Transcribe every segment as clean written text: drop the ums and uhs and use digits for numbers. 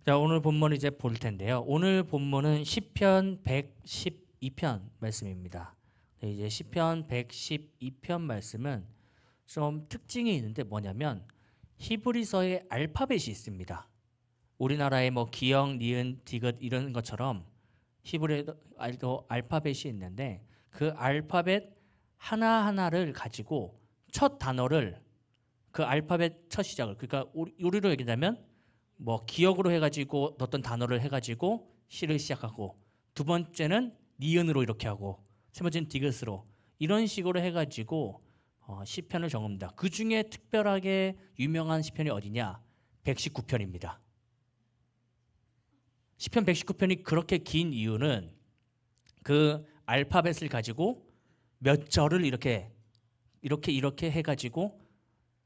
자, 오늘 본문 이제 볼 텐데요. 오늘 본문은 시편 112편 말씀입니다. 네, 이제 시편 112편 말씀은 좀 특징이 있는데 뭐냐면 히브리서의 알파벳이 있습니다. 우리나라의 뭐 기역, 니은, 디귿 이런 것처럼 히브리어도 알파벳이 있는데 그 알파벳 하나하나를 가지고 첫 단어를 그 알파벳 첫 시작을 그러니까 우리로 얘기하자면 뭐 기억으로 해가지고 어떤 단어를 해가지고 시를 시작하고 두 번째는 니은으로 이렇게 하고 세 번째는 디귿으로 이런 식으로 해가지고 시편을 적습니다. 그 중에 특별하게 유명한 시편이 어디냐? 119편입니다. 시편 119편이 그렇게 긴 이유는 그 알파벳을 가지고 몇 절을 이렇게 해가지고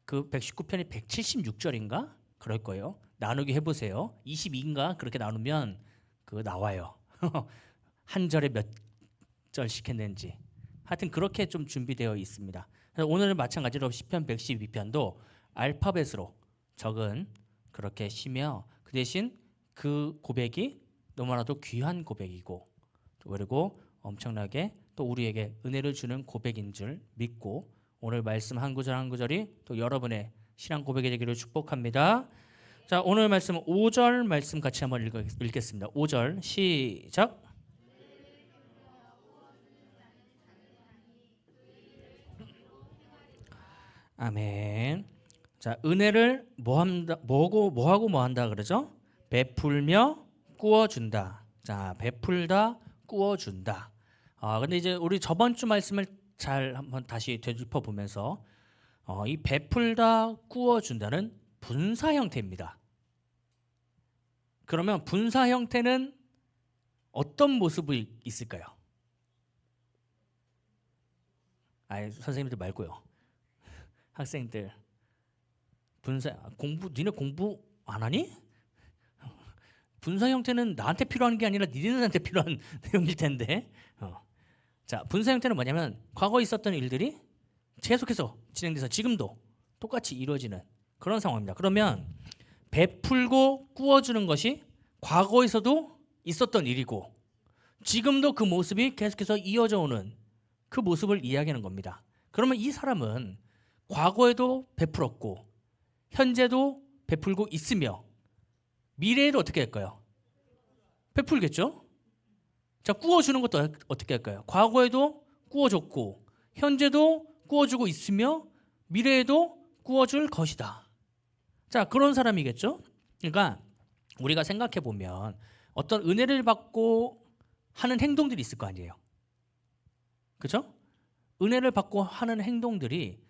그 119편이 176절인가? 그럴 거예요. 나누기 해보세요. 22인가? 그렇게 나누면 그거 나와요. 한 절에 몇 절씩 했는지. 하여튼 그렇게 좀 준비되어 있습니다. 오늘은 마찬가지로 시편 112편도 알파벳으로 적은 그렇게 시며 그 대신 그 고백이 너무나도 귀한 고백이고 그리고 엄청나게 또 우리에게 은혜를 주는 고백인 줄 믿고 오늘 말씀 한 구절 한 구절이 또 여러분의 신앙 고백이 되기를 축복합니다. 자, 오늘 말씀 5절 말씀 같이 한번 읽겠습니다. 5절 시작. 아멘. 자, 은혜를 뭐 한다 그러죠? 베풀며 꾸어 준다. 자, 베풀다 꾸어 준다. 근데 이제 우리 저번 주 말씀을 잘 한번 다시 되짚어 보면서 이 베풀다 꾸어 준다는 분사 형태입니다. 그러면 분사 형태는 어떤 모습이 있을까요? 선생님들 말고요. 학생들 니네 공부 안 하니? 분사 형태는 나한테 필요한 게 아니라 니네들한테 필요한 내용일 텐데. 자, 분사 형태는 뭐냐면 과거에 있었던 일들이 계속해서 진행돼서 지금도 똑같이 이루어지는 그런 상황입니다. 그러면 베풀고 꾸어주는 것이 과거에서도 있었던 일이고 지금도 그 모습이 계속해서 이어져 오는 그 모습을 이야기하는 겁니다. 그러면 이 사람은 과거에도 베풀었고 현재도 베풀고 있으며 미래에도 어떻게 할까요? 베풀겠죠? 자, 꾸어주는 것도 어떻게 할까요? 과거에도 꾸어줬고 현재도 꾸어주고 있으며 미래에도 꾸어줄 것이다. 자, 그런 사람이겠죠? 그러니까 우리가 생각해 보면 어떤 은혜를 받고 하는 행동들이 있을 거 아니에요. 그렇죠? 은혜를 받고 하는 행동들이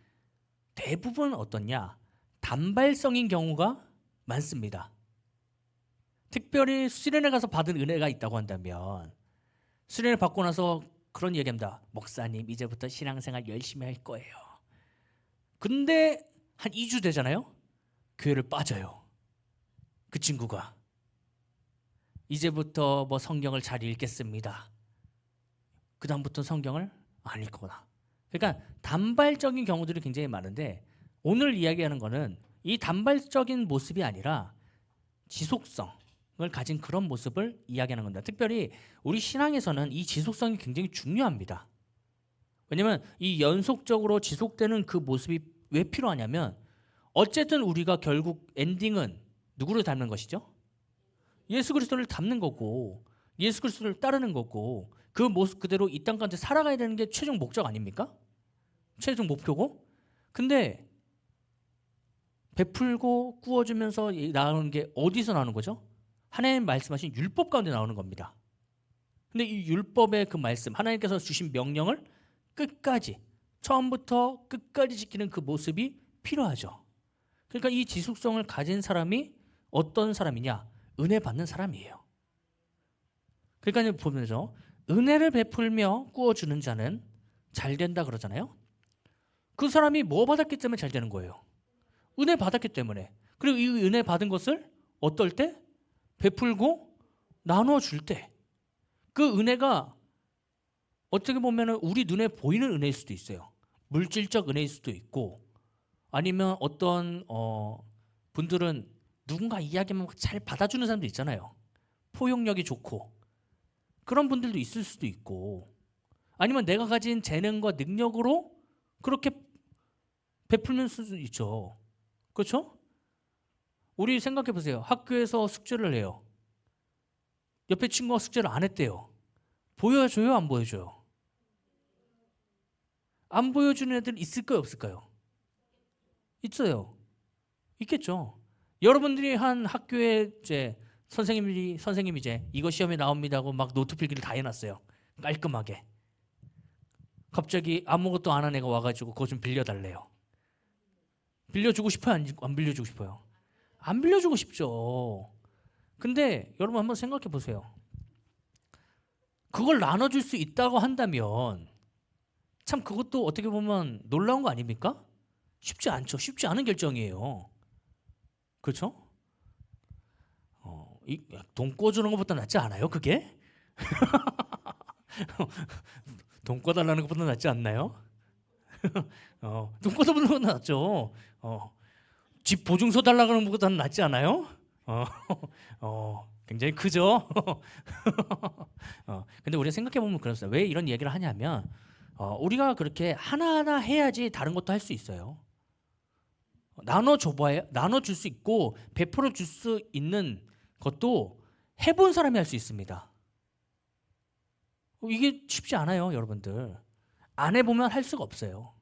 대부분 어떻냐? 단발성인 경우가 많습니다. 특별히 수련회 가서 받은 은혜가 있다고 한다면 수련회 받고 나서 그런 얘기합니다. 목사님, 이제부터 신앙생활 열심히 할 거예요. 근데 한 2주 되잖아요. 교회를 빠져요. 그 친구가. 이제부터 뭐 성경을 잘 읽겠습니다. 그 다음부터 성경을 안 읽거나. 그러니까 단발적인 경우들이 굉장히 많은데 오늘 이야기하는 거는 이 단발적인 모습이 아니라 지속성을 가진 그런 모습을 이야기하는 겁니다. 특별히 우리 신앙에서는 이 지속성이 굉장히 중요합니다. 왜냐하면 이 연속적으로 지속되는 그 모습이 왜 필요하냐면 어쨌든 우리가 결국 엔딩은 누구를 닮는 것이죠? 예수 그리스도를 닮는 거고 예수 그리스도를 따르는 거고 그 모습 그대로 이 땅 가운데 살아가야 되는 게 최종 목적 아닙니까? 최종 목표고. 근데 베풀고 꾸어주면서 나오는 게 어디서 나오는 거죠? 하나님 말씀하신 율법 가운데 나오는 겁니다. 근데 이 율법의 그 말씀 하나님께서 주신 명령을 끝까지 처음부터 끝까지 지키는 그 모습이 필요하죠. 그러니까 이 지속성을 가진 사람이 어떤 사람이냐? 은혜 받는 사람이에요. 그러니까 보면서 은혜를 베풀며 꾸어주는 자는 잘 된다 그러잖아요. 그 사람이 뭐 받았기 때문에 잘 되는 거예요? 은혜 받았기 때문에. 그리고 이 은혜 받은 것을 어떨 때? 베풀고 나눠줄 때. 그 은혜가 어떻게 보면 우리 눈에 보이는 은혜일 수도 있어요. 물질적 은혜일 수도 있고 아니면 어떤 분들은 누군가 이야기하면 잘 받아주는 사람도 있잖아요. 포용력이 좋고 그런 분들도 있을 수도 있고, 아니면 내가 가진 재능과 능력으로 그렇게 베풀는 수도 있죠. 그렇죠? 우리 생각해 보세요. 학교에서 숙제를 해요. 옆에 친구가 숙제를 안 했대요. 보여줘요, 안 보여줘요? 안 보여주는 애들 있을까요, 없을까요? 있어요. 있겠죠. 여러분들이 한 학교에 이제 선생님이 이제 이거 시험에 나옵니다 하고 막 노트 필기를 다 해놨어요. 깔끔하게. 갑자기 아무것도 안 한 애가 와가지고 그거 좀 빌려달래요. 빌려주고 싶어요, 안 빌려주고 싶어요? 안 빌려주고 싶죠. 근데 여러분 한번 생각해 보세요. 그걸 나눠줄 수 있다고 한다면 참 그것도 어떻게 보면 놀라운 거 아닙니까? 쉽지 않죠. 쉽지 않은 결정이에요. 그렇죠? 돈 꿔주는 것보다 낫지 않아요, 그게? 돈 꿔달라는 것보다 낫지 않나요? 돈 꿔달라는 것보다 낫죠. 집 보증서 달라는 것보다 낫지 않아요? 굉장히 크죠? 근데 우리가 생각해보면 그렇습니다. 왜 이런 얘기를 하냐면 우리가 그렇게 하나하나 해야지 다른 것도 할 수 있어요. 나눠줄 수 있고 베풀어 줄 수 있는 것도 해본 사람이 할 수 있습니다. 이게 쉽지 않아요, 여러분들. 안 해보면 할 수가 없어요.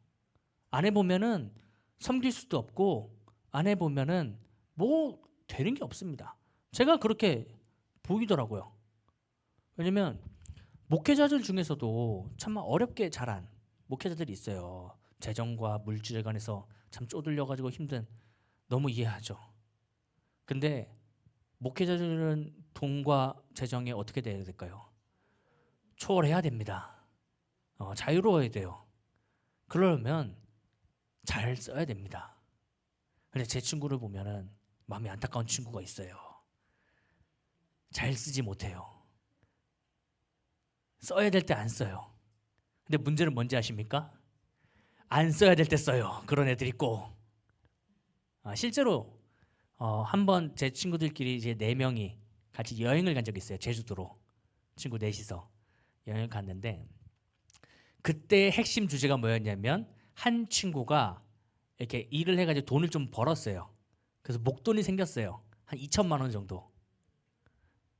안 해보면은 섬길 수도 없고, 안 해보면은 뭐 되는 게 없습니다. 제가 그렇게 보이더라고요. 왜냐면 목회자들 중에서도 참 어렵게 자란 목회자들이 있어요. 재정과 물질에 관해서 참 쪼들려가지고 힘든, 너무 이해하죠. 근데 목회자들은 돈과 재정에 어떻게 돼야 될까요? 초월해야 됩니다. 자유로워야 돼요. 그러려면 잘 써야 됩니다. 근데 제 친구를 보면은 마음이 안타까운 친구가 있어요. 잘 쓰지 못해요. 써야 될 때 안 써요. 근데 문제는 뭔지 아십니까? 안 써야 될 때 써요. 그런 애들 있고. 실제로 한번 제 친구들끼리 이제 4명이 같이 여행을 간 적이 있어요. 제주도로. 친구 넷이서 여행을 갔는데, 그때 핵심 주제가 뭐였냐면 한 친구가 이렇게 일을 해가지고 돈을 좀 벌었어요. 그래서 목돈이 생겼어요. 한 2천만 원 정도.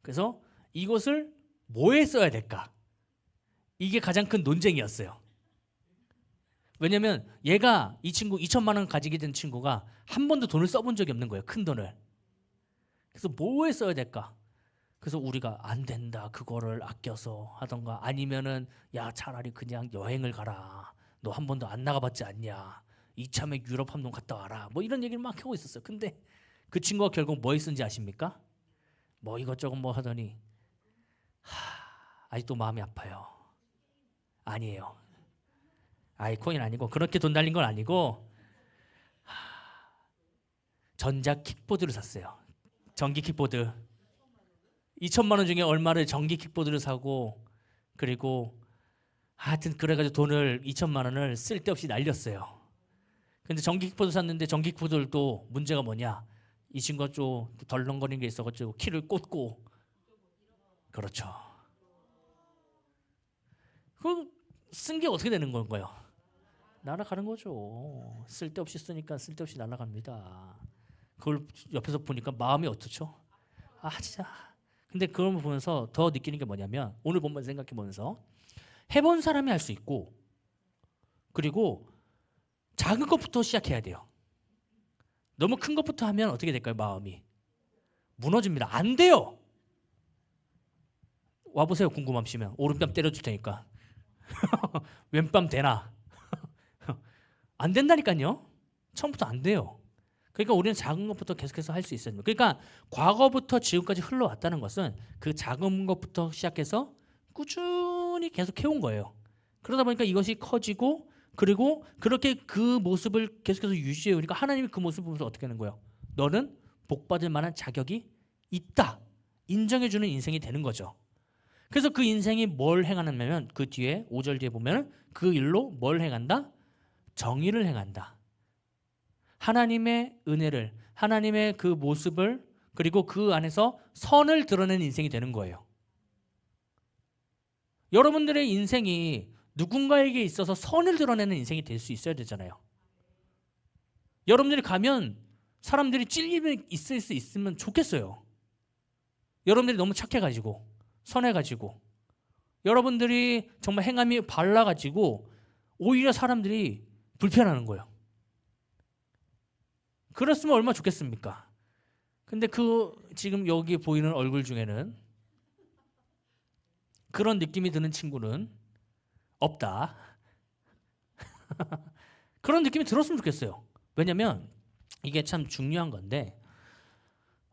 그래서 이것을 뭐에 써야 될까? 이게 가장 큰 논쟁이었어요. 왜냐면 얘가, 이 친구 2천만 원 가지게 된 친구가 한 번도 돈을 써본 적이 없는 거예요. 큰 돈을. 그래서 뭐에 써야 될까? 그래서 우리가 안 된다, 그거를 아껴서 하던가, 아니면은 야 차라리 그냥 여행을 가라, 너 한 번도 안 나가봤지 않냐, 이참에 유럽 한번 갔다 와라, 뭐 이런 얘기를 막 하고 있었어요. 근데 그 친구가 결국 뭐에 쓴지 아십니까? 뭐 이것저것 뭐 하더니 아직도 마음이 아파요. 아니에요. 아이콘이 아니고, 그렇게 돈 날린 건 아니고 전자 킥보드를 샀어요. 전기 킥보드. 2천만 원 중에 얼마를 전기 킥보드를 사고, 그리고 하여튼 그래가지고 돈을 2천만 원을 쓸데없이 날렸어요. 근데 전기 킥보드 샀는데 전기 킥보드도 문제가 뭐냐? 이 친구가 좀 덜렁거리는 게 있어가지고 키를 꽂고. 그렇죠. 그 쓴 게 어떻게 되는 건가요? 날아가는 거죠. 쓸데없이 쓰니까 쓸데없이 날아갑니다. 그걸 옆에서 보니까 마음이 어떻죠? 진짜. 근데 그걸 보면서 더 느끼는 게 뭐냐면, 오늘 본문 생각해 보면서 해본 사람이 할 수 있고, 그리고 작은 것부터 시작해야 돼요. 너무 큰 것부터 하면 어떻게 될까요? 마음이 무너집니다. 안 돼요. 와보세요. 궁금하시면 오른뺨 때려줄 테니까. 왼뺨 되나? 안 된다니까요. 처음부터 안 돼요. 그러니까 우리는 작은 것부터 계속해서 할 수 있어야 됩니다. 그러니까 과거부터 지금까지 흘러왔다는 것은 그 작은 것부터 시작해서 꾸준히 계속 해온 거예요. 그러다 보니까 이것이 커지고, 그리고 그렇게 그 모습을 계속해서 유지해 오니까 하나님이 그 모습을 보면서 어떻게 하는 거예요? 너는 복받을 만한 자격이 있다, 인정해주는 인생이 되는 거죠. 그래서 그 인생이 뭘 행하냐면, 그 뒤에 5절 뒤에 보면 그 일로 뭘 행한다? 정의를 행한다. 하나님의 은혜를, 하나님의 그 모습을 그리고 그 안에서 선을 드러내는 인생이 되는 거예요. 여러분들의 인생이 누군가에게 있어서 선을 드러내는 인생이 될 수 있어야 되잖아요. 여러분들이 가면 사람들이 찔림이 있을 수 있으면 좋겠어요. 여러분들이 너무 착해가지고 선해가지고 여러분들이 정말 행함이 발라가지고 오히려 사람들이 불편하는 거예요. 그랬으면 얼마나 좋겠습니까? 근데 지금 여기 보이는 얼굴 중에는 그런 느낌이 드는 친구는 없다. 그런 느낌이 들었으면 좋겠어요. 왜냐면 이게 참 중요한 건데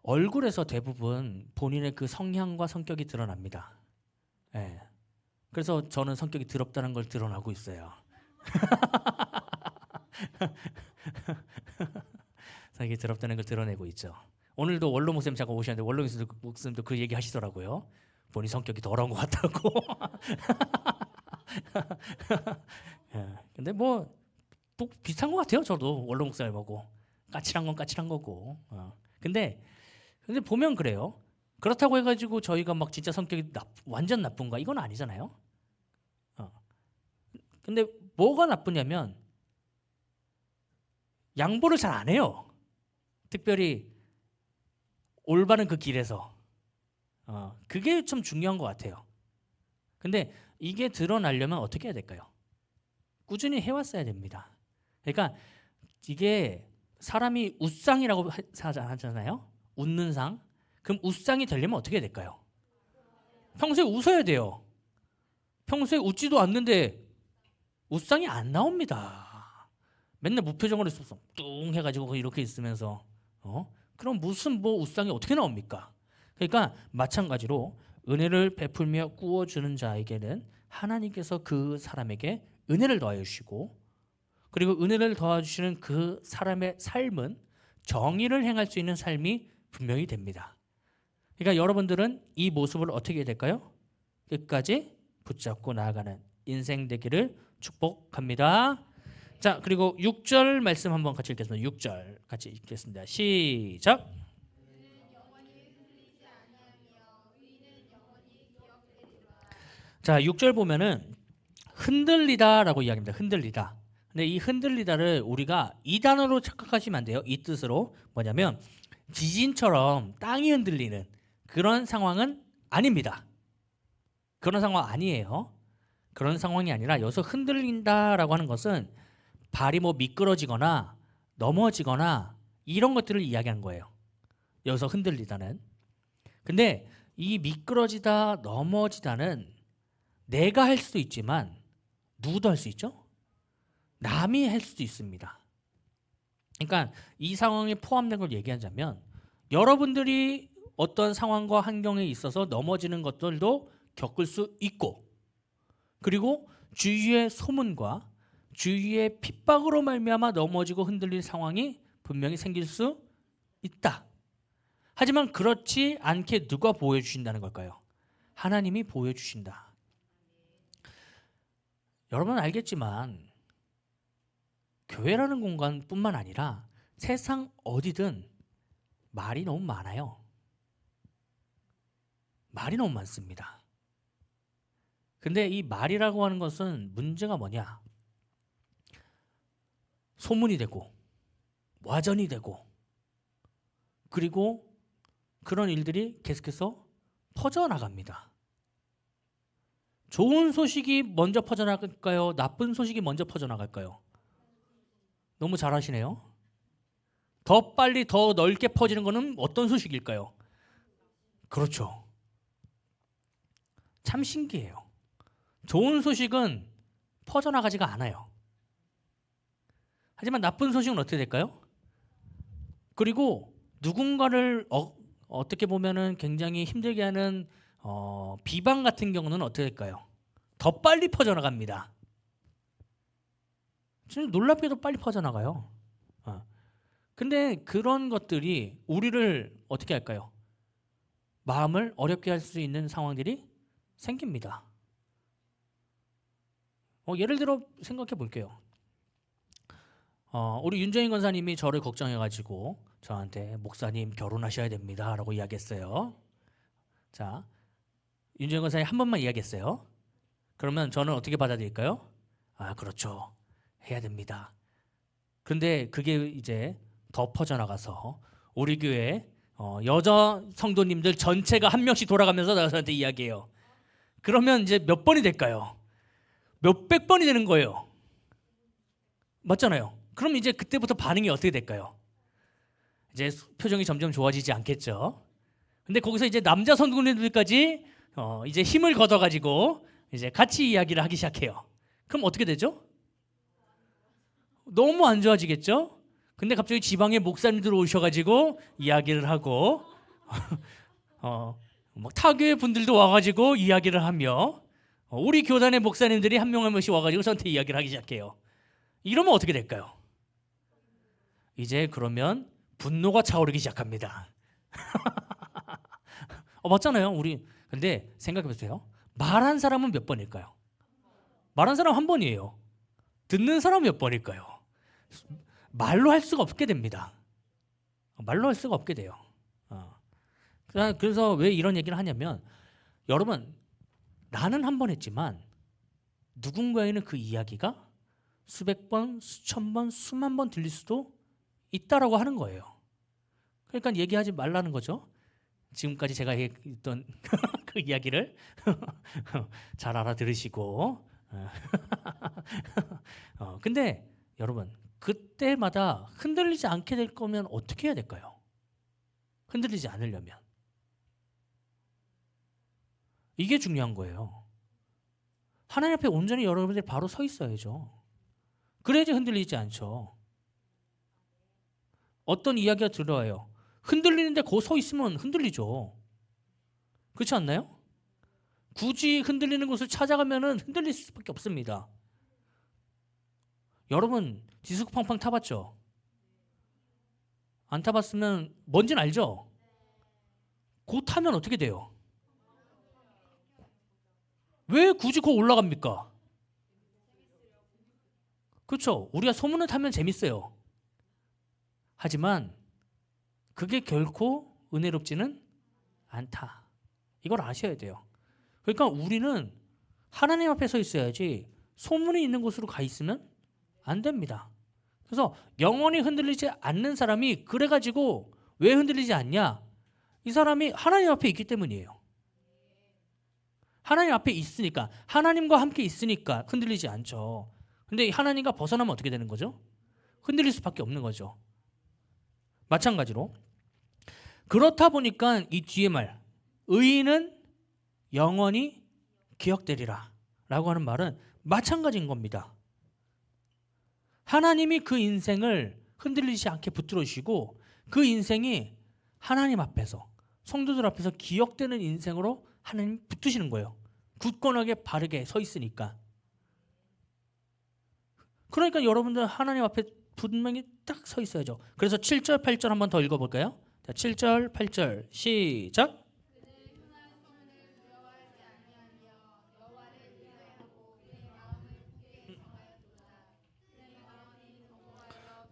얼굴에서 대부분 본인의 그 성향과 성격이 드러납니다. 예. 그래서 저는 성격이 더럽다는 걸 드러나고 있어요. 성격이 더럽다는 걸 드러내고 있죠. 오늘도 원로 목사님 잠깐 오셨는데 원로 목사님도 그 얘기 하시더라고요. 본인 성격이 더러운 것 같다고. 예. 근데 뭐 비슷한 것 같아요. 저도 원로 목사님하고 까칠한 건 까칠한 거고. 근데 보면 그래요. 그렇다고 해가지고 저희가 막 진짜 성격이 완전 나쁜가 이건 아니잖아요. 근데 뭐가 나쁘냐면 양보를 잘 안 해요. 특별히 올바른 그 길에서. 그게 좀 중요한 것 같아요. 근데 이게 드러나려면 어떻게 해야 될까요? 꾸준히 해왔어야 됩니다. 그러니까 이게 사람이 웃상이라고 하잖아요. 웃는 상. 그럼 웃상이 되려면 어떻게 해야 될까요? 평소에 웃어야 돼요. 평소에 웃지도 않는데 웃상이 안 나옵니다. 맨날 무표정으로 있어서 뚱 해가지고 이렇게 있으면서 그럼 무슨 웃상이 어떻게 나옵니까? 그러니까 마찬가지로 은혜를 베풀며 꾸어주는 자에게는 하나님께서 그 사람에게 은혜를 더하여 주시고 그리고 은혜를 더해주시는 그 사람의 삶은 정의를 행할 수 있는 삶이 분명히 됩니다. 그러니까 여러분들은 이 모습을 어떻게 해야 될까요? 끝까지 붙잡고 나아가는 인생 되기를 축복합니다. 자, 그리고 6절 말씀 한번 같이 읽겠습니다. 6절 같이 읽겠습니다. 시작. 자, 6절 보면은 흔들리다라고 이야기합니다. 흔들리다. 근데 이 흔들리다를 우리가 이 단어로 착각하시면 안 돼요. 이 뜻으로 뭐냐면 지진처럼 땅이 흔들리는 그런 상황은 아닙니다. 그런 상황 아니에요. 그런 상황이 아니라 여기서 흔들린다라고 하는 것은 발이 미끄러지거나 넘어지거나 이런 것들을 이야기하는 거예요. 여기서 흔들리다는. 근데 이 미끄러지다 넘어지다는 내가 할 수도 있지만 누구도 할 수 있죠? 남이 할 수도 있습니다. 그러니까 이 상황에 포함된 걸 얘기하자면 여러분들이 어떤 상황과 환경에 있어서 넘어지는 것들도 겪을 수 있고 그리고 주위의 소문과 주위의 핍박으로 말미암아 넘어지고 흔들릴 상황이 분명히 생길 수 있다. 하지만 그렇지 않게 누가 보호해 주신다는 걸까요? 하나님이 보호해 주신다. 여러분 알겠지만 교회라는 공간뿐만 아니라 세상 어디든 말이 너무 많아요. 말이 너무 많습니다. 근데 이 말이라고 하는 것은 문제가 뭐냐? 소문이 되고 와전이 되고 그리고 그런 일들이 계속해서 퍼져나갑니다. 좋은 소식이 먼저 퍼져나갈까요? 나쁜 소식이 먼저 퍼져나갈까요? 너무 잘하시네요. 더 빨리 더 넓게 퍼지는 것은 어떤 소식일까요? 그렇죠. 참 신기해요. 좋은 소식은 퍼져나가지가 않아요. 하지만 나쁜 소식은 어떻게 될까요? 그리고 누군가를 어떻게 보면은 굉장히 힘들게 하는 비방 같은 경우는 어떻게 될까요? 더 빨리 퍼져나갑니다. 진짜 놀랍게도 빨리 퍼져나가요. 근데 그런 것들이 우리를 어떻게 할까요? 마음을 어렵게 할 수 있는 상황들이 생깁니다. 예를 들어 생각해 볼게요. 우리 윤정인 권사님이 저를 걱정해가지고 저한테 목사님 결혼하셔야 됩니다라고 이야기했어요. 자, 윤정인 권사님 한 번만 이야기했어요. 그러면 저는 어떻게 받아들일까요? 아, 그렇죠. 해야 됩니다. 그런데 그게 이제 더 퍼져나가서 우리 교회 여자 성도님들 전체가 한 명씩 돌아가면서 저한테 이야기해요. 그러면 이제 몇 번이 될까요? 몇백 번이 되는 거예요. 맞잖아요. 그럼 이제 그때부터 반응이 어떻게 될까요? 이제 표정이 점점 좋아지지 않겠죠. 근데 거기서 이제 남자 성도님들까지 이제 힘을 걷어가지고 이제 같이 이야기를 하기 시작해요. 그럼 어떻게 되죠? 너무 안 좋아지겠죠? 근데 갑자기 지방에 목사님들 오셔가지고 이야기를 하고 막 타교의 분들도 와가지고 이야기를 하며 우리 교단의 목사님들이 한 명 한 명씩 와가지고 저한테 이야기를 하기 시작해요. 이러면 어떻게 될까요? 이제 그러면 분노가 차오르기 시작합니다. 맞잖아요. 우리 근데 생각해 보세요. 말한 사람은 몇 번일까요? 말한 사람 한 번이에요. 듣는 사람 몇 번일까요? 말로 할 수가 없게 됩니다. 말로 할 수가 없게 돼요. 그래서 왜 이런 얘기를 하냐면 여러분 나는 한 번 했지만 누군가에는 그 이야기가 수백 번, 수천 번, 수만 번 들릴 수도 있다라고 하는 거예요. 그러니까 얘기하지 말라는 거죠. 지금까지 제가 했던 그 이야기를 잘 알아들으시고 근데 여러분 그때마다 흔들리지 않게 될 거면 어떻게 해야 될까요? 흔들리지 않으려면 이게 중요한 거예요. 하나님 앞에 온전히 여러분들이 바로 서 있어야죠. 그래야지 흔들리지 않죠. 어떤 이야기가 들어와요. 흔들리는데 거기 서 있으면 흔들리죠. 그렇지 않나요? 굳이 흔들리는 곳을 찾아가면 흔들릴 수밖에 없습니다. 여러분 디스코 팡팡 타봤죠? 안 타봤으면 뭔지는 알죠? 곧 타면 어떻게 돼요? 왜 굳이 거 올라갑니까? 그렇죠. 우리가 소문을 타면 재밌어요. 하지만 그게 결코 은혜롭지는 않다. 이걸 아셔야 돼요. 그러니까 우리는 하나님 앞에 서 있어야지 소문이 있는 곳으로 가 있으면 안 됩니다. 그래서 영원히 흔들리지 않는 사람이 그래가지고 왜 흔들리지 않냐? 이 사람이 하나님 앞에 있기 때문이에요. 하나님 앞에 있으니까 하나님과 함께 있으니까 흔들리지 않죠. 근데 하나님과 벗어나면 어떻게 되는 거죠? 흔들릴 수밖에 없는 거죠. 마찬가지로 그렇다 보니까 이 뒤에 말 의인은 영원히 기억되리라 라고 하는 말은 마찬가지인 겁니다. 하나님이 그 인생을 흔들리지 않게 붙들어 주시고 그 인생이 하나님 앞에서 성도들 앞에서 기억되는 인생으로 하나님 붙드시는 거예요. 굳건하게 바르게 서 있으니까. 그러니까 여러분들 하나님 앞에 분명히 딱 서 있어야죠. 그래서 7절 8절 한번 더 읽어볼까요? 자, 7절 8절 시작.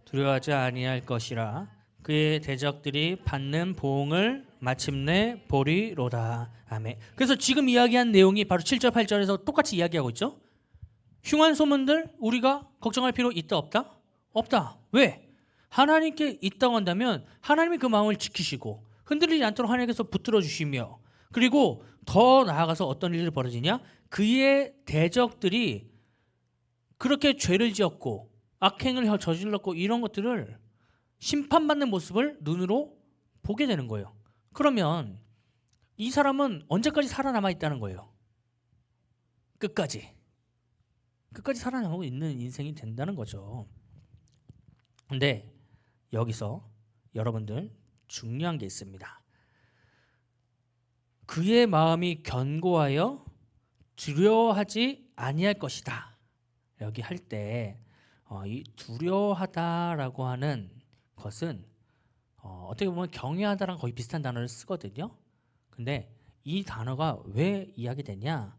두려워하지 아니할 것이라 그의 대적들이 받는 보응을 마침내 보리로다. 아멘. 그래서 지금 이야기한 내용이 바로 7절 8절에서 똑같이 이야기하고 있죠. 흉한 소문들 우리가 걱정할 필요 있다 없다? 없다. 왜? 하나님께 있다고 한다면 하나님이 그 마음을 지키시고 흔들리지 않도록 하나님께서 붙들어 주시며 그리고 더 나아가서 어떤 일이 벌어지냐? 그의 대적들이 그렇게 죄를 지었고 악행을 저질렀고 이런 것들을 심판받는 모습을 눈으로 보게 되는 거예요. 그러면 이 사람은 언제까지 살아남아 있다는 거예요? 끝까지 살아남고 있는 인생이 된다는 거죠. 근데 여기서 여러분들 중요한 게 있습니다. 그의 마음이 견고하여 두려워하지 아니할 것이다. 여기 할 때 이 두려워하다라고 하는 것은 어떻게 보면 경외하다랑 거의 비슷한 단어를 쓰거든요. 근데 이 단어가 왜 이야기되냐?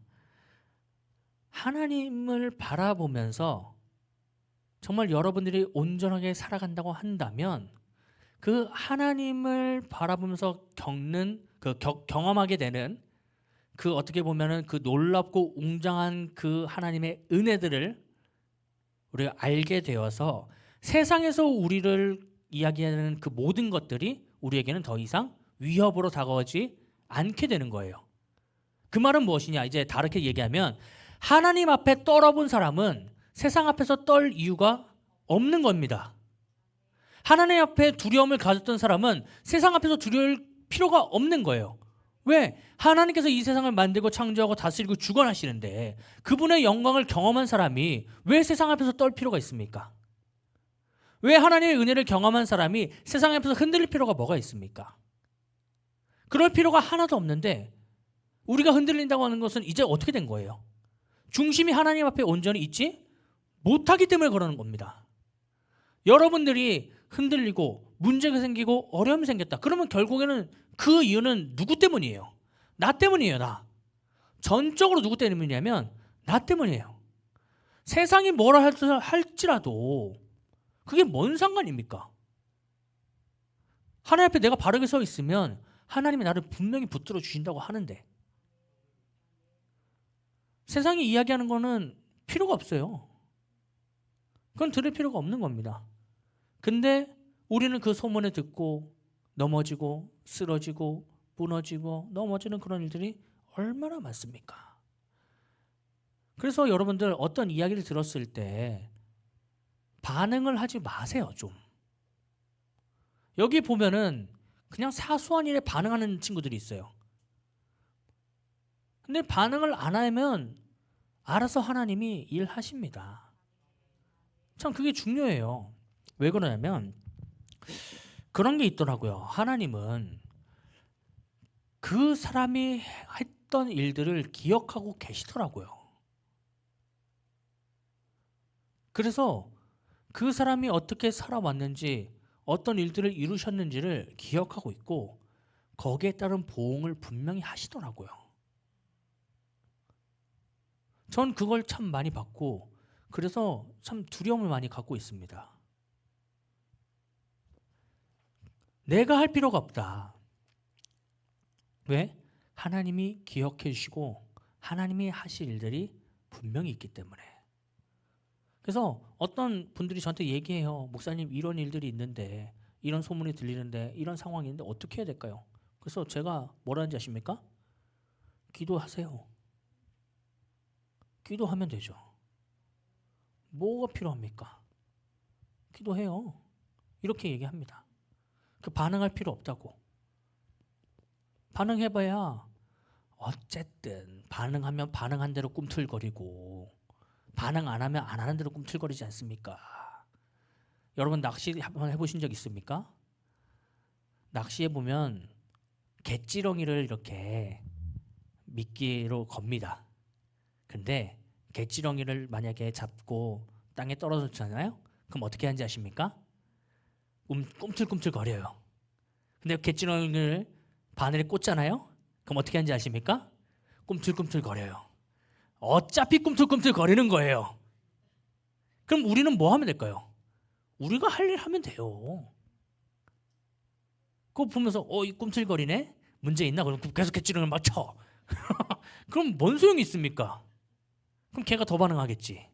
하나님을 바라보면서 정말 여러분들이 온전하게 살아간다고 한다면 그 하나님을 바라보면서 겪는 경험하게 되는 그 어떻게 보면은 그 놀랍고 웅장한 그 하나님의 은혜들을 우리가 알게 되어서 세상에서 우리를 이야기하는 그 모든 것들이 우리에게는 더 이상 위협으로 다가오지 않게 되는 거예요. 그 말은 무엇이냐? 이제 다르게 얘기하면 하나님 앞에 떨어본 사람은 세상 앞에서 떨 이유가 없는 겁니다. 하나님 앞에 두려움을 가졌던 사람은 세상 앞에서 두려울 필요가 없는 거예요. 왜? 하나님께서 이 세상을 만들고 창조하고 다스리고 주관하시는데 그분의 영광을 경험한 사람이 왜 세상 앞에서 떨 필요가 있습니까? 왜 하나님의 은혜를 경험한 사람이 세상 앞에서 흔들릴 필요가 뭐가 있습니까? 그럴 필요가 하나도 없는데 우리가 흔들린다고 하는 것은 이제 어떻게 된 거예요? 중심이 하나님 앞에 온전히 있지 못하기 때문에 그러는 겁니다. 여러분들이 흔들리고 문제가 생기고 어려움이 생겼다. 그러면 결국에는 그 이유는 누구 때문이에요? 나 때문이에요. 나. 전적으로 누구 때문이냐면 나 때문이에요. 세상이 뭐라 할지라도 그게 뭔 상관입니까? 하나님 앞에 내가 바르게 서 있으면 하나님이 나를 분명히 붙들어 주신다고 하는데 세상이 이야기하는 거는 필요가 없어요. 그건 들을 필요가 없는 겁니다. 근데 우리는 그 소문을 듣고 넘어지고 쓰러지고 무너지고 넘어지는 그런 일들이 얼마나 많습니까? 그래서 여러분들 어떤 이야기를 들었을 때 반응을 하지 마세요. 좀. 여기 보면은 그냥 사소한 일에 반응하는 친구들이 있어요. 근데 반응을 안 하면 알아서 하나님이 일하십니다. 참 그게 중요해요. 왜 그러냐면 그런 게 있더라고요. 하나님은 그 사람이 했던 일들을 기억하고 계시더라고요. 그래서 그 사람이 어떻게 살아왔는지 어떤 일들을 이루셨는지를 기억하고 있고 거기에 따른 보응을 분명히 하시더라고요. 전 그걸 참 많이 받고 그래서 참 두려움을 많이 갖고 있습니다. 내가 할 필요가 없다. 왜? 하나님이 기억해 주시고 하나님이 하실 일들이 분명히 있기 때문에. 그래서 어떤 분들이 저한테 얘기해요. 목사님 이런 일들이 있는데 이런 소문이 들리는데 이런 상황이 있는데 어떻게 해야 될까요? 그래서 제가 뭐라는지 아십니까? 기도하세요. 기도하면 되죠. 뭐가 필요합니까? 기도해요. 이렇게 얘기합니다. 그 반응할 필요 없다고. 반응해봐야 어쨌든 반응하면 반응한 대로 꿈틀거리고 반응 안 하면 안 하는 대로 꿈틀거리지 않습니까? 여러분 낚시 한번 해보신 적 있습니까? 낚시해 보면 갯지렁이를 이렇게 미끼로 겁니다. 근데 갯지렁이를 만약에 잡고 땅에 떨어졌잖아요? 그럼 어떻게 하는지 아십니까? 꿈틀꿈틀 거려요. 근데 갯지렁이를 바늘에 꽂잖아요? 그럼 어떻게 하는지 아십니까? 꿈틀꿈틀 거려요. 어차피 꿈틀꿈틀 거리는 거예요. 그럼 우리는 뭐 하면 될까요? 우리가 할 일 하면 돼요. 그거 보면서 이 꿈틀거리네? 문제 있나? 그럼 계속 갯지렁이를 막 쳐. 그럼 뭔 소용이 있습니까? 그럼 걔가 더 반응하겠지.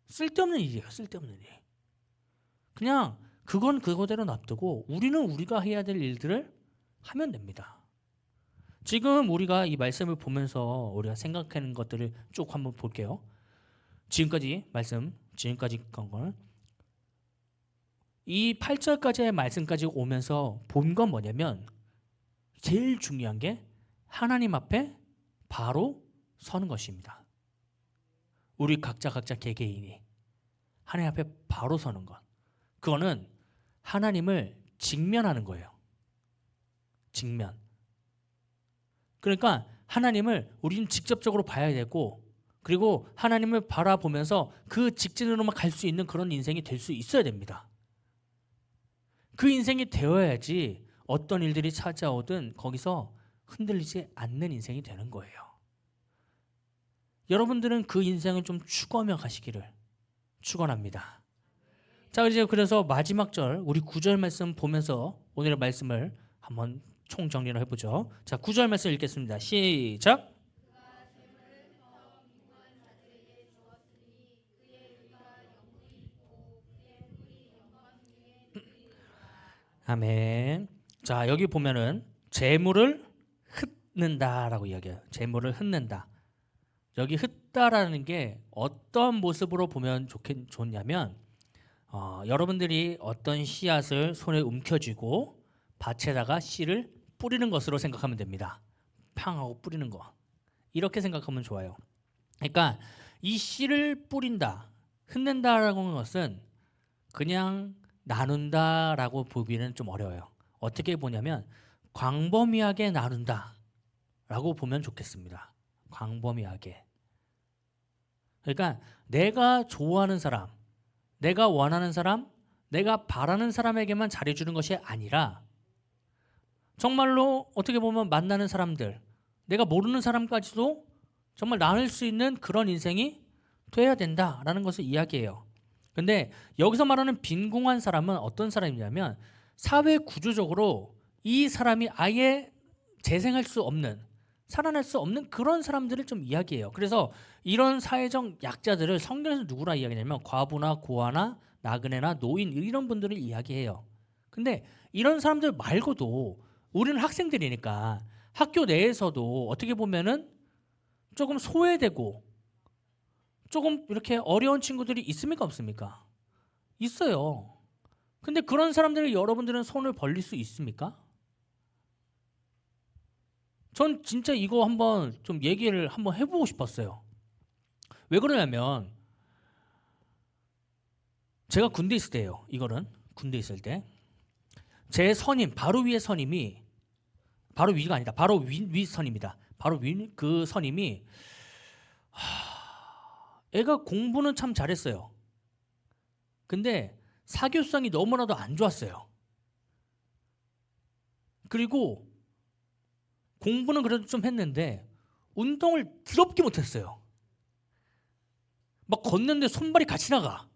쓸데없는 일이에요. 쓸데없는 일. 그냥 그건 그거대로 놔두고 우리는 우리가 해야 될 일들을 하면 됩니다. 지금 우리가 이 말씀을 보면서 우리가 생각하는 것들을 쭉 한번 볼게요. 지금까지 간 거는 이 8절까지의 말씀까지 오면서 본 건 뭐냐면 제일 중요한 게 하나님 앞에 바로 서는 것입니다. 우리 각자 개개인이 하나님 앞에 바로 서는 것. 그거는 하나님을 직면하는 거예요. 직면. 그러니까 하나님을 우리는 직접적으로 봐야 되고 그리고 하나님을 바라보면서 그 직진으로만 갈 수 있는 그런 인생이 될 수 있어야 됩니다. 그 인생이 되어야지 어떤 일들이 찾아오든 거기서 흔들리지 않는 인생이 되는 거예요. 여러분들은 그 인생을 좀 추구하며 가시기를 축원합니다. 자, 이제 그래서 마지막 절 우리 9절 말씀 보면서 오늘의 말씀을 한번 총정리를 해보죠. 자, 9절 말씀 읽겠습니다. 시작. 아멘. 자, 여기 보면은 재물을 흩는다라고 이야기해요. 재물을 흩는다. 여기 흩다라는 게 어떤 모습으로 보면 좋냐면 여러분들이 어떤 씨앗을 손에 움켜쥐고 밭에다가 씨를 뿌리는 것으로 생각하면 됩니다. 팡하고 뿌리는 거. 이렇게 생각하면 좋아요. 그러니까 이 씨를 뿌린다, 흩는다라고 하는 것은 그냥 나눈다라고 보기는 좀 어려워요. 어떻게 보냐면 광범위하게 나눈다라고 보면 좋겠습니다. 광범위하게. 그러니까 내가 좋아하는 사람, 내가 원하는 사람, 내가 바라는 사람에게만 잘해주는 것이 아니라 정말로 어떻게 보면 만나는 사람들, 내가 모르는 사람까지도 정말 나눌 수 있는 그런 인생이 돼야 된다라는 것을 이야기해요. 근데 여기서 말하는 빈궁한 사람은 어떤 사람이냐면 사회 구조적으로 이 사람이 아예 재생할 수 없는, 살아날 수 없는 그런 사람들을 좀 이야기해요. 그래서 이런 사회적 약자들을 성경에서 누구라 이야기하냐면 과부나 고아나 나그네나 노인 이런 분들을 이야기해요. 근데 이런 사람들 말고도 우리는 학생들이니까 학교 내에서도 어떻게 보면은 조금 소외되고 조금 이렇게 어려운 친구들이 있습니까 없습니까? 있어요. 근데 그런 사람들을 여러분들은 손을 벌릴 수 있습니까? 전 진짜 이거 한번 좀 얘기를 한번 해보고 싶었어요. 왜 그러냐면 제가 군대 있을 때예요. 이거는 군대 있을 때 제 선임 바로 위에 선임이 바로 위가 아니다. 바로 위 선임이다. 바로 위 그 선임이 애가 공부는 참 잘했어요. 근데 사교성이 너무나도 안 좋았어요. 그리고 공부는 그래도 좀 했는데 운동을 더럽게 못했어요. 막 걷는데 손발이 같이 나가.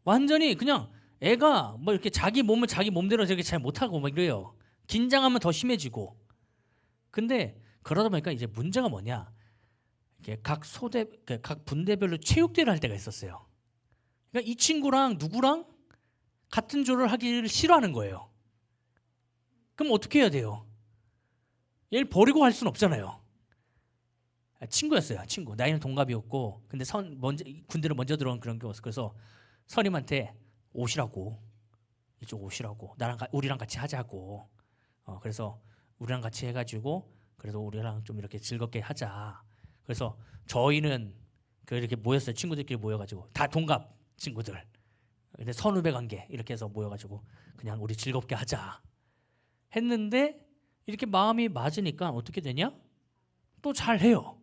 완전히 그냥 애가 뭐 이렇게 자기 몸을 자기 몸대로 저렇게 잘 못하고 막 이래요. 긴장하면 더 심해지고. 근데 그러다 보니까 이제 문제가 뭐냐? 이게 각 분대별로 체육대회를 할 때가 있었어요. 그러니까 이 친구랑 누구랑 같은 조를 하기를 싫어하는 거예요. 그럼 어떻게 해야 돼요? 얘를 버리고 할 수는 없잖아요. 친구였어요. 친구. 나이는 동갑이었고, 근데 군대를 먼저 들어온 그런 게 없어. 그래서 선임한테 오시라고, 이쪽 오시라고, 우리랑 같이 하자고. 그래서 우리랑 같이 해가지고, 그래서 우리랑 좀 이렇게 즐겁게 하자. 그래서 저희는 이렇게 모였어요. 친구들끼리 모여가지고 다 동갑 친구들. 근데 선후배 관계 이렇게 해서 모여가지고 그냥 우리 즐겁게 하자 했는데 이렇게 마음이 맞으니까 어떻게 되냐? 또 잘해요.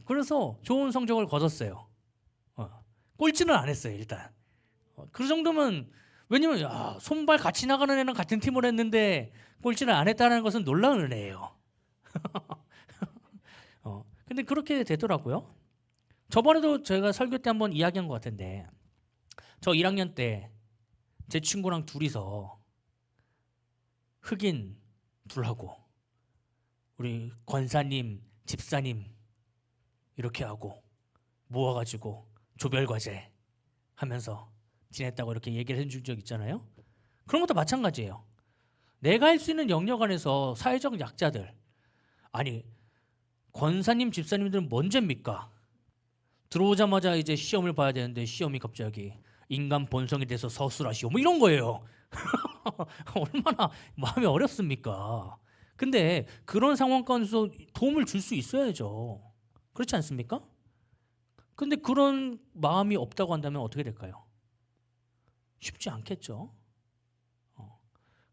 그래서 좋은 성적을 거뒀어요. 꼴찌는 안 했어요 일단. 그 정도면 왜냐면 손발 같이 나가는 애랑 같은 팀을 했는데 꼴찌는 안 했다는 것은 놀라운 은혜예요. 근데 그렇게 되더라고요. 저번에도 제가 설교 때 한번 이야기한 것 같은데 저 1학년 때 제 친구랑 둘이서 흑인 둘하고 우리 권사님, 집사님 이렇게 하고 모아가지고 조별과제 하면서 지냈다고 이렇게 얘기를 해준 적 있잖아요. 그런 것도 마찬가지예요. 내가 할 수 있는 영역 안에서 사회적 약자들, 아니 권사님, 집사님들은 뭔죄입니까? 들어오자마자 이제 시험을 봐야 되는데 시험이 갑자기 인간 본성에 대해서 서술하시오 뭐 이런 거예요. 얼마나 마음이 어렵습니까? 근데 그런 상황 가운데서 도움을 줄 수 있어야죠. 그렇지 않습니까? 근데 그런 마음이 없다고 한다면 어떻게 될까요? 쉽지 않겠죠.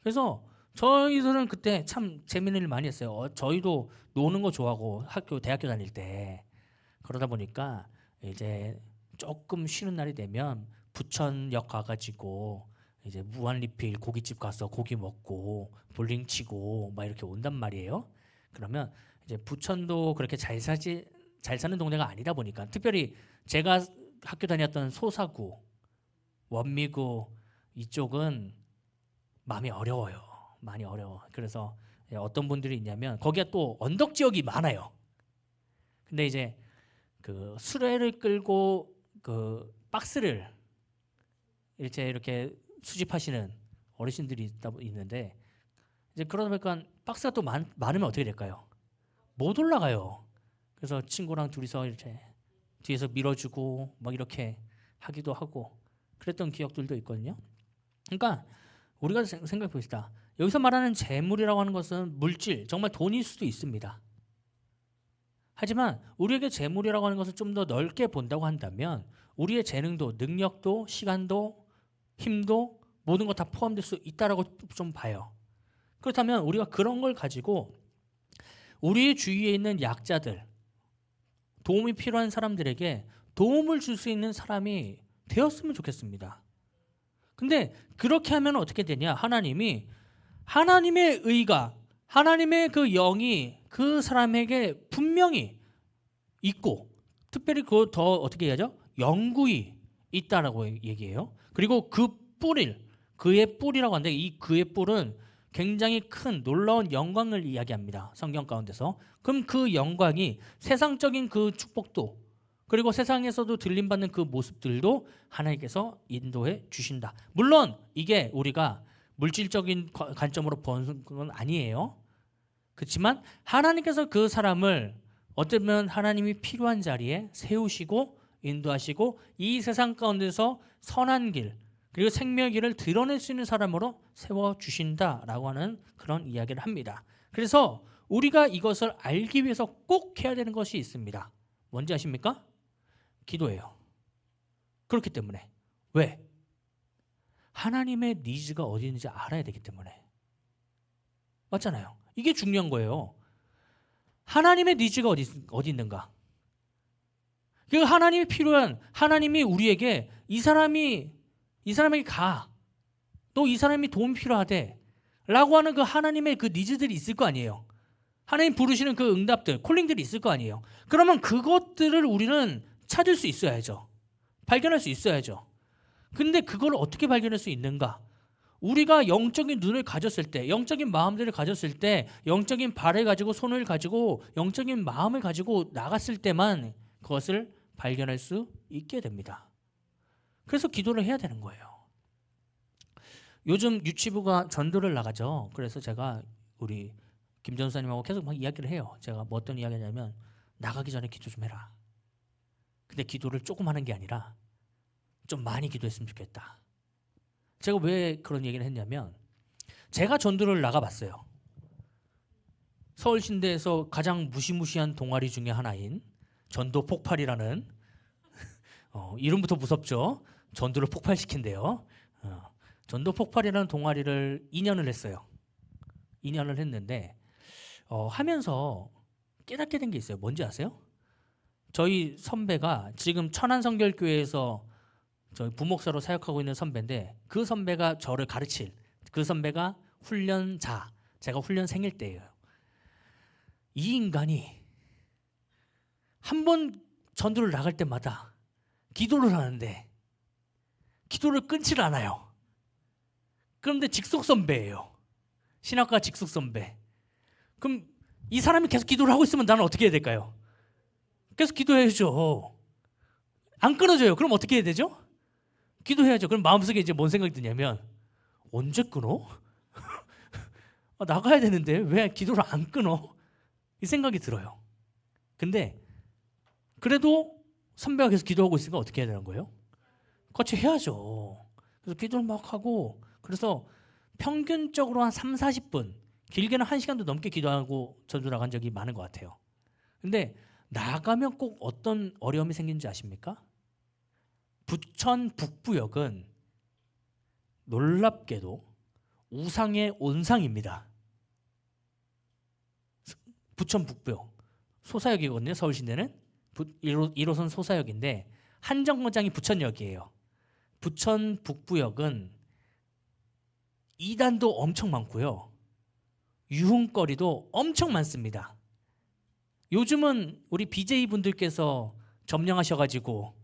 그래서 저희들은 그때 참 재밌는 일 많이 했어요. 저희도 노는 거 좋아하고 대학교 다닐 때 그러다 보니까 이제 조금 쉬는 날이 되면 부천역 가가지고 이제 무한리필 고깃집 가서 고기 먹고 볼링 치고 막 이렇게 온단 말이에요. 그러면 이제 부천도 그렇게 잘 잘 사는 동네가 아니다 보니까 특별히 제가 학교 다녔던 소사구, 원미구 이쪽은 마음이 어려워요. 많이 어려워. 그래서 어떤 분들이 있냐면 거기가 또 언덕 지역이 많아요. 근데 이제 그 수레를 끌고 그 박스를 이렇게 수집하시는 어르신들이 있는데 이제 그러다 보니까 박스가 또 많으면 어떻게 될까요? 못 올라가요. 그래서 친구랑 둘이서 이렇게 뒤에서 밀어주고 막 이렇게 하기도 하고 그랬던 기억들도 있거든요. 그러니까 우리가 생각해 봅시다. 여기서 말하는 재물이라고 하는 것은 물질, 정말 돈일 수도 있습니다. 하지만 우리에게 재물이라고 하는 것을 좀 더 넓게 본다고 한다면 우리의 재능도, 능력도, 시간도, 힘도 모든 것 다 포함될 수 있다라고 좀 봐요. 그렇다면 우리가 그런 걸 가지고 우리 주위에 있는 약자들, 도움이 필요한 사람들에게 도움을 줄 수 있는 사람이 되었으면 좋겠습니다. 근데 그렇게 하면 어떻게 되냐? 하나님이 하나님의 의가, 하나님의 그 영이 그 사람에게 분명히 있고 특별히 그 더 어떻게 해야죠? 영구히 있다라고 얘기해요. 그리고 그 뿔을, 그의 뿔이라고 하는데 이 그의 뿔은 굉장히 큰 놀라운 영광을 이야기합니다. 성경 가운데서. 그럼 그 영광이 세상적인 그 축복도 그리고 세상에서도 들림받는 그 모습들도 하나님께서 인도해 주신다. 물론 이게 우리가 물질적인 관점으로 보는 건 아니에요. 그렇지만 하나님께서 그 사람을 어쩌면 하나님이 필요한 자리에 세우시고 인도하시고 이 세상 가운데서 선한 길 그리고 생명의 길을 드러낼 수 있는 사람으로 세워주신다라고 하는 그런 이야기를 합니다. 그래서 우리가 이것을 알기 위해서 꼭 해야 되는 것이 있습니다. 뭔지 아십니까? 기도예요. 그렇기 때문에. 왜? 하나님의 니즈가 어디 있는지 알아야 되기 때문에. 맞잖아요. 이게 중요한 거예요. 하나님의 니즈가 어디 있는가? 그 하나님이 필요한, 하나님이 우리에게 이 사람에게 가. 또 이 사람이 도움이 필요하대. 라고 하는 그 하나님의 그 니즈들이 있을 거 아니에요. 하나님 부르시는 그 응답들, 콜링들이 있을 거 아니에요. 그러면 그것들을 우리는 찾을 수 있어야죠. 발견할 수 있어야죠. 근데 그걸 어떻게 발견할 수 있는가? 우리가 영적인 눈을 가졌을 때, 영적인 마음들을 가졌을 때, 영적인 발을 가지고 손을 가지고 영적인 마음을 가지고 나갔을 때만 그것을 발견할 수 있게 됩니다. 그래서 기도를 해야 되는 거예요. 요즘 유치부가 전도를 나가죠. 그래서 제가 우리 김 전사님하고 계속 막 이야기를 해요. 제가 뭐 어떤 이야기 하냐면 나가기 전에 기도 좀 해라. 근데 기도를 조금 하는 게 아니라 좀 많이 기도했으면 좋겠다. 제가 왜 그런 얘기를 했냐면 제가 전도를 나가봤어요. 서울신대에서 가장 무시무시한 동아리 중에 하나인 전도 폭발이라는 이름부터 무섭죠. 전도를 폭발시킨대요. 전도 폭발이라는 동아리를 2년을 했어요. 2년을 했는데 하면서 깨닫게 된 게 있어요. 뭔지 아세요? 저희 선배가 지금 천안성결교회에서 저희 부목사로 사역하고 있는 선배인데 그 선배가 저를 가르칠 그 선배가 훈련자, 제가 훈련생일 때예요. 이 인간이 한 번 전도를 나갈 때마다 기도를 하는데 기도를 끊지를 않아요. 그런데 직속 선배예요. 신학과 직속 선배. 그럼 이 사람이 계속 기도를 하고 있으면 나는 어떻게 해야 될까요? 계속 기도해야죠. 안 끊어져요. 그럼 어떻게 해야 되죠? 기도해야죠. 그럼 마음속에 이제 뭔 생각이 드냐면 언제 끊어? 나가야 되는데 왜 기도를 안 끊어? 이 생각이 들어요. 근데 그래도 선배가 계속 기도하고 있으니까 어떻게 해야 되는 거예요? 같이 해야죠. 그래서 기도를 막 하고 그래서 평균적으로 한 3, 40분 길게는 1시간도 넘게 기도하고 전도 나간 적이 많은 것 같아요. 근데 나가면 꼭 어떤 어려움이 생기는지 아십니까? 부천 북부역은 놀랍게도 우상의 온상입니다. 부천 북부역 소사역이거든요. 서울시내는 1호선 소사역인데 한정거장이 부천역이에요. 부천 북부역은 이단도 엄청 많고요. 유흥거리도 엄청 많습니다. 요즘은 우리 BJ 분들께서 점령하셔가지고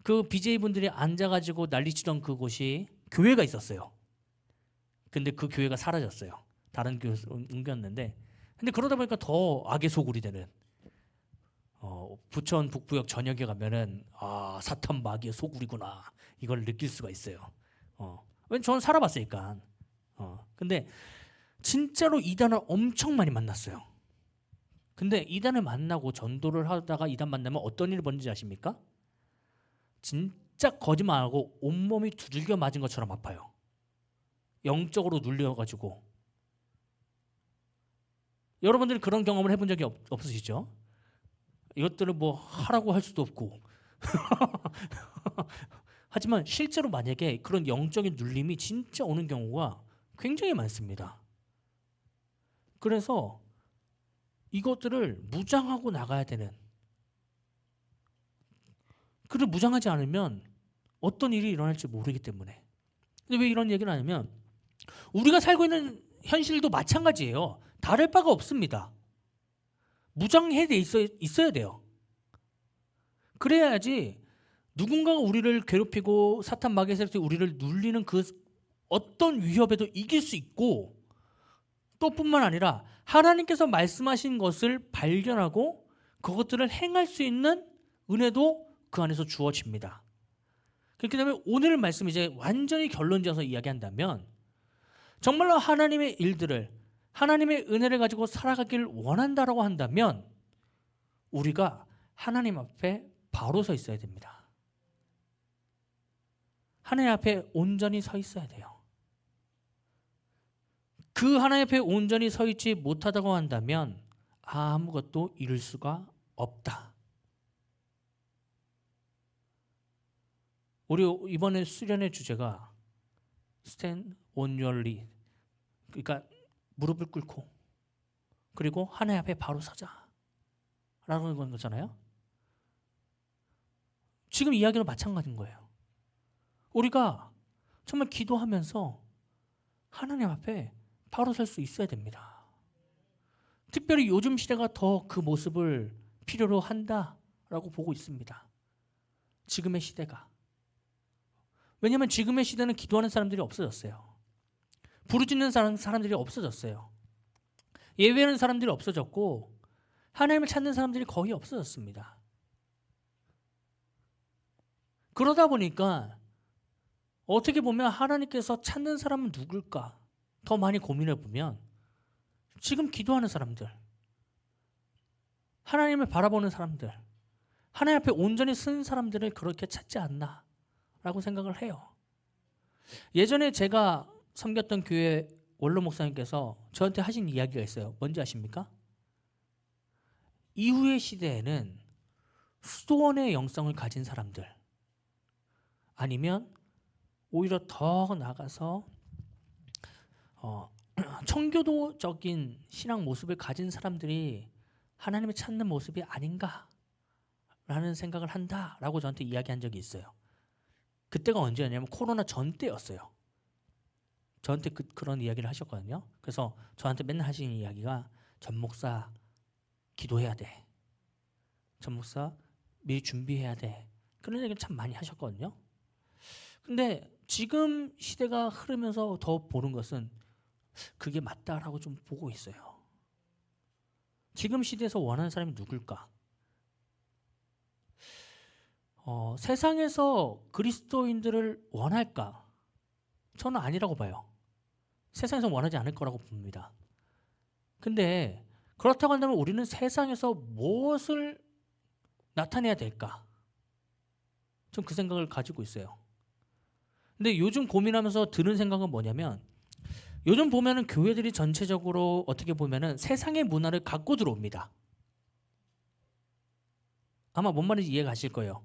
그 BJ 분들이 앉아가지고 난리치던 그곳이 교회가 있었어요. 근데 그 교회가 사라졌어요. 다른 교회로 옮겼는데, 근데 그러다 보니까 더 악의 소굴이 되는, 부천 북부역 전역에 가면은 아, 사탄 마귀의 소굴이구나, 이걸 느낄 수가 있어요. 왜냐면 저는 살아봤으니까. 근데 진짜로 이단을 엄청 많이 만났어요. 근데 이단을 만나고 전도를 하다가 이단 만나면 어떤 일이 벌어지는지 아십니까? 진짜 거짓말하고 온몸이 두들겨 맞은 것처럼 아파요. 영적으로 눌려가지고. 여러분들이 그런 경험을 해본 적이 없으시죠? 이것들을 뭐 하라고 할 수도 없고. 하지만 실제로 만약에 그런 영적인 눌림이 진짜 오는 경우가 굉장히 많습니다. 그래서 이것들을 무장하고 나가야 되는, 그를 무장하지 않으면 어떤 일이 일어날지 모르기 때문에. 근데 왜 이런 얘기를 하냐면 우리가 살고 있는 현실도 마찬가지예요. 다를 바가 없습니다. 무장해 돼 있어야 돼요. 그래야지 누군가가 우리를 괴롭히고 사탄 마귀의 세력이 우리를 눌리는 그 어떤 위협에도 이길 수 있고, 또 뿐만 아니라 하나님께서 말씀하신 것을 발견하고 그것들을 행할 수 있는 은혜도 그 안에서 주어집니다. 그렇기 때문에 오늘 말씀 이제 완전히 결론지어서 이야기한다면, 정말로 하나님의 일들을, 하나님의 은혜를 가지고 살아가길 원한다라고 한다면 우리가 하나님 앞에 바로 서 있어야 됩니다. 하나님 앞에 온전히 서 있어야 돼요. 그 하나님 앞에 온전히 서 있지 못하다고 한다면 아무것도 이룰 수가 없다. 우리 이번에 수련의 주제가 Stand on your knee, 그러니까 무릎을 꿇고 그리고 하나님 앞에 바로 서자 라는 거잖아요. 지금 이야기도 마찬가지인 거예요. 우리가 정말 기도하면서 하나님 앞에 바로 설 수 있어야 됩니다. 특별히 요즘 시대가 더 그 모습을 필요로 한다라고 보고 있습니다. 지금의 시대가. 왜냐하면 지금의 시대는 기도하는 사람들이 없어졌어요. 부르짖는 사람들이 없어졌어요. 예배하는 사람들이 없어졌고 하나님을 찾는 사람들이 거의 없어졌습니다. 그러다 보니까 어떻게 보면 하나님께서 찾는 사람은 누굴까 더 많이 고민해 보면 지금 기도하는 사람들, 하나님을 바라보는 사람들, 하나님 앞에 온전히 쓴 사람들을 그렇게 찾지 않나 라고 생각을 해요. 예전에 제가 섬겼던 교회 원로 목사님께서 저한테 하신 이야기가 있어요. 뭔지 아십니까? 이후의 시대에는 수도원의 영성을 가진 사람들, 아니면 오히려 더 나가서 청교도적인 신앙 모습을 가진 사람들이 하나님을 찾는 모습이 아닌가라는 생각을 한다라고 저한테 이야기한 적이 있어요. 그때가 언제였냐면 코로나 전 때였어요. 저한테 그런 이야기를 하셨거든요. 그래서 저한테 맨날 하시는 이야기가 전 목사 기도해야 돼. 전 목사 미리 준비해야 돼. 그런 얘기를 참 많이 하셨거든요. 근데 지금 시대가 흐르면서 더 보는 것은 그게 맞다라고 좀 보고 있어요. 지금 시대에서 원하는 사람이 누굴까? 세상에서 그리스도인들을 원할까? 저는 아니라고 봐요. 세상에서 원하지 않을 거라고 봅니다. 근데 그렇다고 한다면 우리는 세상에서 무엇을 나타내야 될까? 좀 그 생각을 가지고 있어요. 근데 요즘 고민하면서 드는 생각은 뭐냐면, 요즘 보면은 교회들이 전체적으로 어떻게 보면은 세상의 문화를 갖고 들어옵니다. 아마 뭔 말인지 이해가 가실 거예요.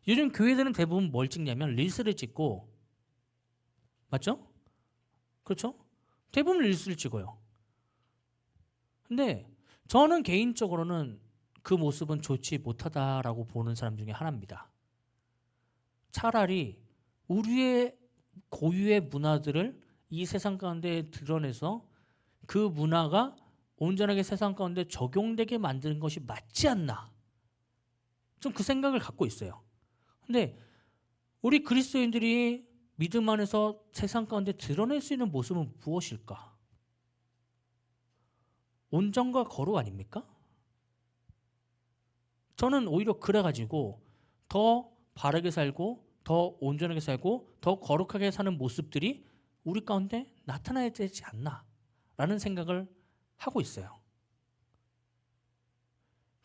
요즘 교회들은 대부분 뭘 찍냐면 릴스를 찍고, 맞죠? 그렇죠? 대부분 릴스를 찍어요. 근데 저는 개인적으로는 그 모습은 좋지 못하다라고 보는 사람 중에 하나입니다. 차라리 우리의 고유의 문화들을 이 세상 가운데 드러내서 그 문화가 온전하게 세상 가운데 적용되게 만드는 것이 맞지 않나? 좀 그 생각을 갖고 있어요. 근데 우리 그리스도인들이 믿음 안에서 세상 가운데 드러낼 수 있는 모습은 무엇일까? 온전과 거룩 아닙니까? 저는 오히려 그래가지고 더 바르게 살고 더 온전하게 살고 더 거룩하게 사는 모습들이 우리 가운데 나타나야 되지 않나라는 생각을 하고 있어요.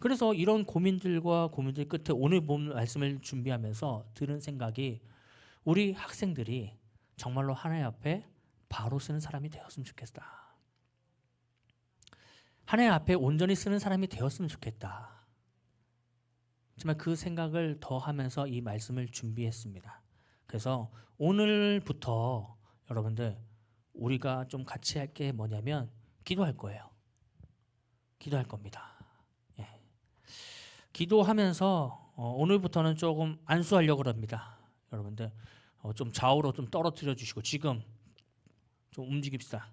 그래서 이런 고민들과 고민들 끝에 오늘 본 말씀을 준비하면서 들은 생각이 우리 학생들이 정말로 하나님 앞에 바로 쓰는 사람이 되었으면 좋겠다. 하나님 앞에 온전히 쓰는 사람이 되었으면 좋겠다. 정말 그 생각을 더 하면서 이 말씀을 준비했습니다. 그래서 오늘부터 여러분들 우리가 좀 같이 할 게 뭐냐면 기도할 거예요. 기도할 겁니다. 예. 기도하면서 오늘부터는 조금 안수하려고 합니다. 여러분들 좀 좌우로 좀 떨어뜨려 주시고 지금 좀 움직입시다.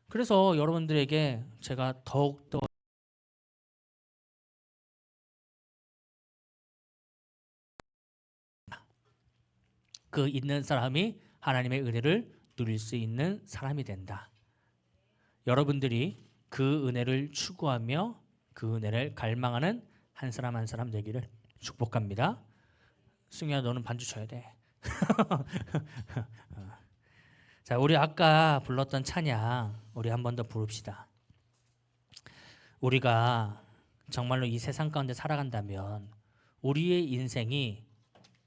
그래서 여러분들에게 제가 더욱더 그 있는 사람이 하나님의 은혜를 누릴 수 있는 사람이 된다. 여러분들이 그 은혜를 추구하며 그 은혜를 갈망하는 한 사람 한 사람 되기를 축복합니다. 승희야, 너는 반주 쳐야 돼. 자, 우리 아까 불렀던 찬양 우리 한 번 더 부릅시다. 우리가 정말로 이 세상 가운데 살아간다면 우리의 인생이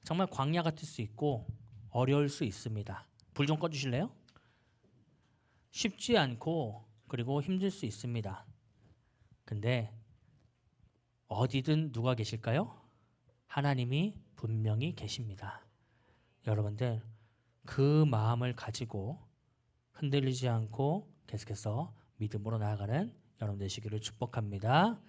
정말 광야 같을 수 있고 어려울 수 있습니다. 불 좀 꺼주실래요? 쉽지 않고 그리고 힘들 수 있습니다. 근데 어디든 누가 계실까요? 하나님이 분명히 계십니다. 여러분들 그 마음을 가지고 흔들리지 않고 계속해서 믿음으로 나아가는 여러분 되시기를 축복합니다.